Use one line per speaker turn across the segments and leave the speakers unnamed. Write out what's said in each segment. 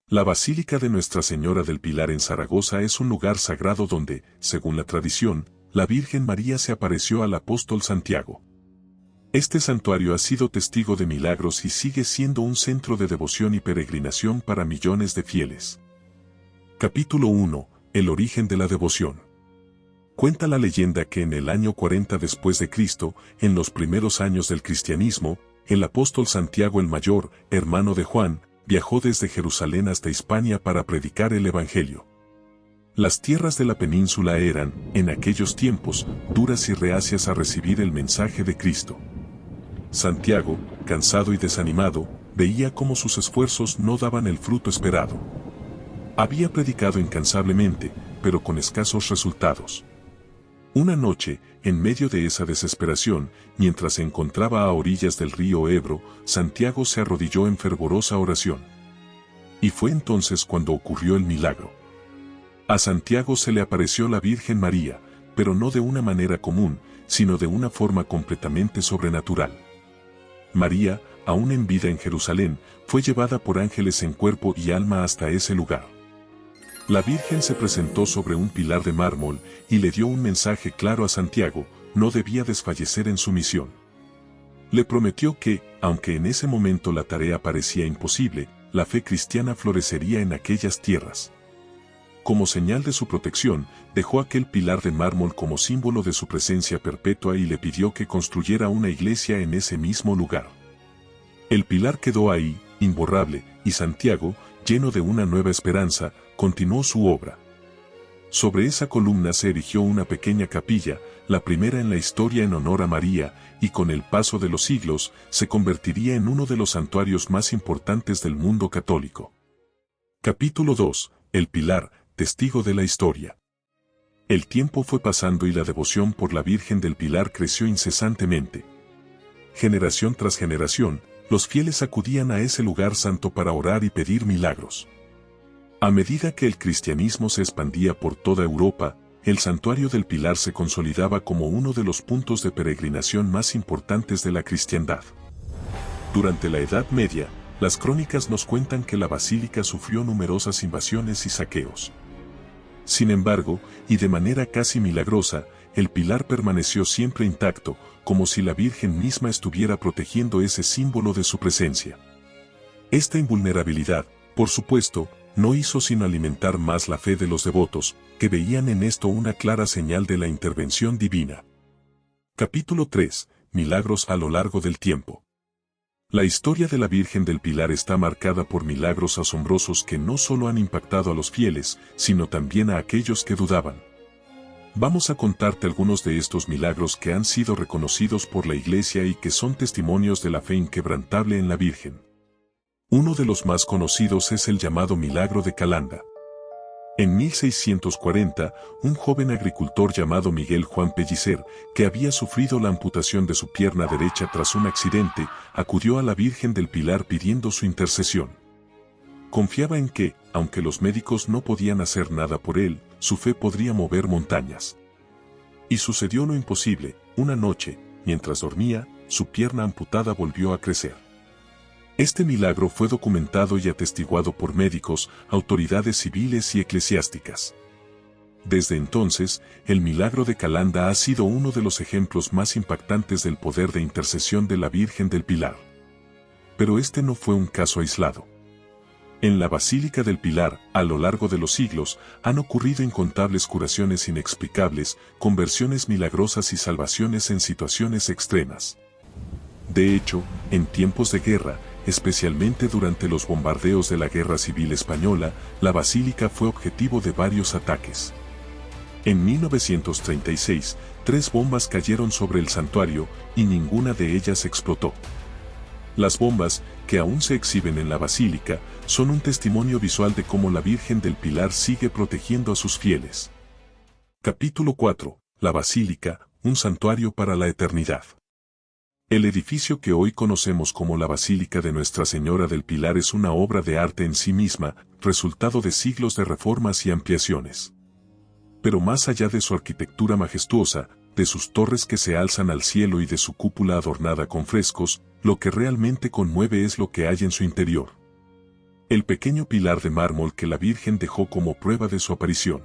La Basílica de Nuestra Señora del Pilar en Zaragoza es un lugar sagrado donde, según la tradición, la Virgen María se apareció al apóstol Santiago. Este santuario ha sido testigo de milagros y sigue siendo un centro de devoción y peregrinación para millones de fieles. Capítulo 1. El origen de la devoción. Cuenta la leyenda que en el año 40 después de Cristo, en los primeros años del cristianismo, el apóstol Santiago el Mayor, hermano de Juan, viajó desde Jerusalén hasta Hispania para predicar el Evangelio. Las tierras de la península eran, en aquellos tiempos, duras y reacias a recibir el mensaje de Cristo. Santiago, cansado y desanimado, veía cómo sus esfuerzos no daban el fruto esperado. Había predicado incansablemente, pero con escasos resultados. Una noche, en medio de esa desesperación, mientras se encontraba a orillas del río Ebro, Santiago se arrodilló en fervorosa oración. Y fue entonces cuando ocurrió el milagro. A Santiago se le apareció la Virgen María, pero no de una manera común, sino de una forma completamente sobrenatural. María, aún en vida en Jerusalén, fue llevada por ángeles en cuerpo y alma hasta ese lugar. La Virgen se presentó sobre un pilar de mármol y le dio un mensaje claro a Santiago: no debía desfallecer en su misión. Le prometió que, aunque en ese momento la tarea parecía imposible, la fe cristiana florecería en aquellas tierras. Como señal de su protección, dejó aquel pilar de mármol como símbolo de su presencia perpetua y le pidió que construyera una iglesia en ese mismo lugar. El pilar quedó ahí, imborrable, y Santiago, lleno de una nueva esperanza, continuó su obra. Sobre esa columna se erigió una pequeña capilla, la primera en la historia en honor a María, y con el paso de los siglos, se convertiría en uno de los santuarios más importantes del mundo católico. Capítulo 2. El Pilar, testigo de la historia. El tiempo fue pasando y la devoción por la Virgen del Pilar creció incesantemente. Generación tras generación, los fieles acudían a ese lugar santo para orar y pedir milagros. A medida que el cristianismo se expandía por toda Europa, el santuario del Pilar se consolidaba como uno de los puntos de peregrinación más importantes de la cristiandad. Durante la Edad Media, las crónicas nos cuentan que la basílica sufrió numerosas invasiones y saqueos. Sin embargo, y de manera casi milagrosa, el pilar permaneció siempre intacto, como si la Virgen misma estuviera protegiendo ese símbolo de su presencia. Esta invulnerabilidad, por supuesto, no hizo sino alimentar más la fe de los devotos, que veían en esto una clara señal de la intervención divina. Capítulo 3. Milagros a lo largo del tiempo. La historia de la Virgen del Pilar está marcada por milagros asombrosos que no solo han impactado a los fieles, sino también a aquellos que dudaban. Vamos a contarte algunos de estos milagros que han sido reconocidos por la Iglesia y que son testimonios de la fe inquebrantable en la Virgen. Uno de los más conocidos es el llamado Milagro de Calanda. En 1640, un joven agricultor llamado Miguel Juan Pellicer, que había sufrido la amputación de su pierna derecha tras un accidente, acudió a la Virgen del Pilar pidiendo su intercesión. Confiaba en que, aunque los médicos no podían hacer nada por él, su fe podría mover montañas. Y sucedió lo imposible: una noche, mientras dormía, su pierna amputada volvió a crecer. Este milagro fue documentado y atestiguado por médicos, autoridades civiles y eclesiásticas. Desde entonces, el milagro de Calanda ha sido uno de los ejemplos más impactantes del poder de intercesión de la Virgen del Pilar. Pero este no fue un caso aislado. En la Basílica del Pilar, a lo largo de los siglos, han ocurrido incontables curaciones inexplicables, conversiones milagrosas y salvaciones en situaciones extremas. De hecho, en tiempos de guerra, especialmente durante los bombardeos de la Guerra Civil Española, la basílica fue objetivo de varios ataques. En 1936, 3 bombas cayeron sobre el santuario y ninguna de ellas explotó. Las bombas, que aún se exhiben en la basílica, son un testimonio visual de cómo la Virgen del Pilar sigue protegiendo a sus fieles. Capítulo 4. La Basílica, un santuario para la eternidad. El edificio que hoy conocemos como la Basílica de Nuestra Señora del Pilar es una obra de arte en sí misma, resultado de siglos de reformas y ampliaciones. Pero más allá de su arquitectura majestuosa, de sus torres que se alzan al cielo y de su cúpula adornada con frescos, lo que realmente conmueve es lo que hay en su interior. el pequeño pilar de mármol que la Virgen dejó como prueba de su aparición.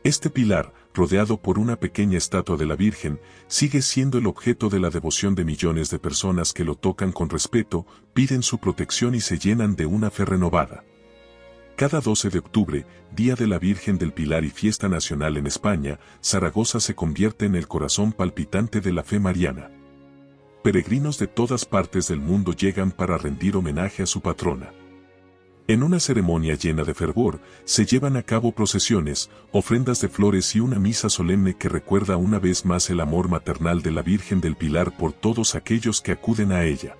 Este pilar, rodeado por una pequeña estatua de la Virgen, sigue siendo el objeto de la devoción de millones de personas que lo tocan con respeto, piden su protección y se llenan de una fe renovada. Cada 12 de octubre, Día de la Virgen del Pilar y fiesta nacional en España, Zaragoza se convierte en el corazón palpitante de la fe mariana. Peregrinos de todas partes del mundo llegan para rendir homenaje a su patrona. En una ceremonia llena de fervor, se llevan a cabo procesiones, ofrendas de flores y una misa solemne que recuerda una vez más el amor maternal de la Virgen del Pilar por todos aquellos que acuden a ella.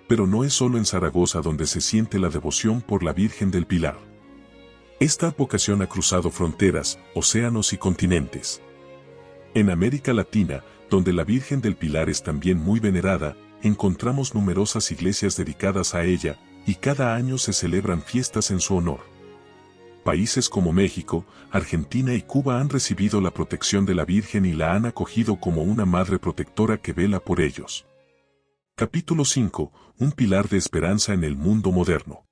Pero no es solo en Zaragoza donde se siente la devoción por la Virgen del Pilar. Esta vocación ha cruzado fronteras, océanos y continentes. En América Latina, donde la Virgen del Pilar es también muy venerada, encontramos numerosas iglesias dedicadas a ella, y cada año se celebran fiestas en su honor. Países como México, Argentina y Cuba han recibido la protección de la Virgen y la han acogido como una madre protectora que vela por ellos. Capítulo 5. Un pilar de esperanza en el mundo moderno.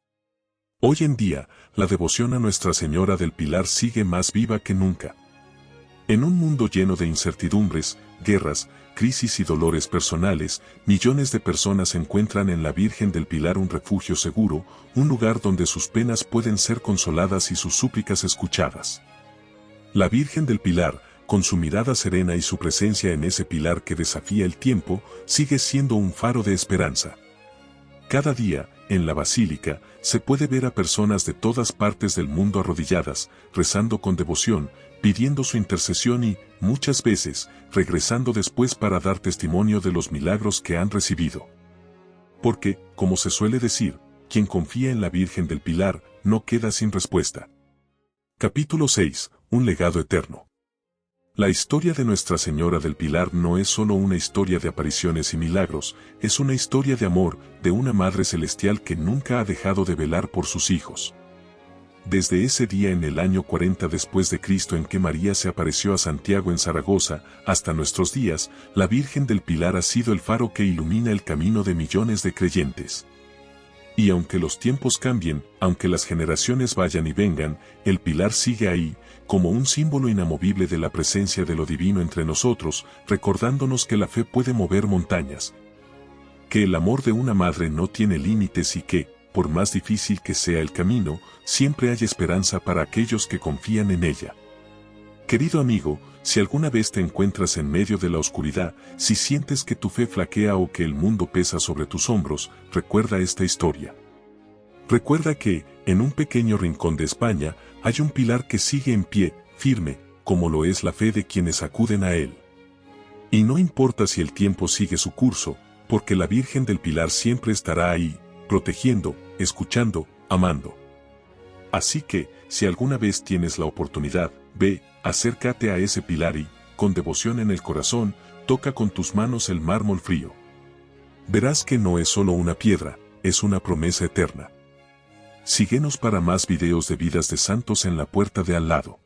Hoy en día, la devoción a Nuestra Señora del Pilar sigue más viva que nunca. En un mundo lleno de incertidumbres, guerras, crisis y dolores personales, millones de personas encuentran en la Virgen del Pilar un refugio seguro, un lugar donde sus penas pueden ser consoladas y sus súplicas escuchadas. La Virgen del Pilar, con su mirada serena y su presencia en ese pilar que desafía el tiempo, sigue siendo un faro de esperanza. Cada día, en la basílica, se puede ver a personas de todas partes del mundo arrodilladas, rezando con devoción, pidiendo su intercesión y, muchas veces, regresando después para dar testimonio de los milagros que han recibido. Porque, como se suele decir, quien confía en la Virgen del Pilar, no queda sin respuesta. Capítulo 6. Un legado eterno. La historia de Nuestra Señora del Pilar no es solo una historia de apariciones y milagros, es una historia de amor, de una Madre Celestial que nunca ha dejado de velar por sus hijos. Desde ese día en el año 40 después de Cristo en que María se apareció a Santiago en Zaragoza, hasta nuestros días, la Virgen del Pilar ha sido el faro que ilumina el camino de millones de creyentes. Y aunque los tiempos cambien, aunque las generaciones vayan y vengan, el pilar sigue ahí, como un símbolo inamovible de la presencia de lo divino entre nosotros, recordándonos que la fe puede mover montañas, que el amor de una madre no tiene límites y que, por más difícil que sea el camino, siempre hay esperanza para aquellos que confían en ella. Querido amigo, si alguna vez te encuentras en medio de la oscuridad, si sientes que tu fe flaquea o que el mundo pesa sobre tus hombros, recuerda esta historia. Recuerda que, en un pequeño rincón de España, hay un pilar que sigue en pie, firme, como lo es la fe de quienes acuden a él. Y no importa si el tiempo sigue su curso, porque la Virgen del Pilar siempre estará ahí, protegiendo, escuchando, amando. Así que, si alguna vez tienes la oportunidad, ve, acércate a ese pilar y, con devoción en el corazón, toca con tus manos el mármol frío. Verás que no es solo una piedra, es una promesa eterna. Síguenos para más videos de vidas de santos en la puerta de al lado.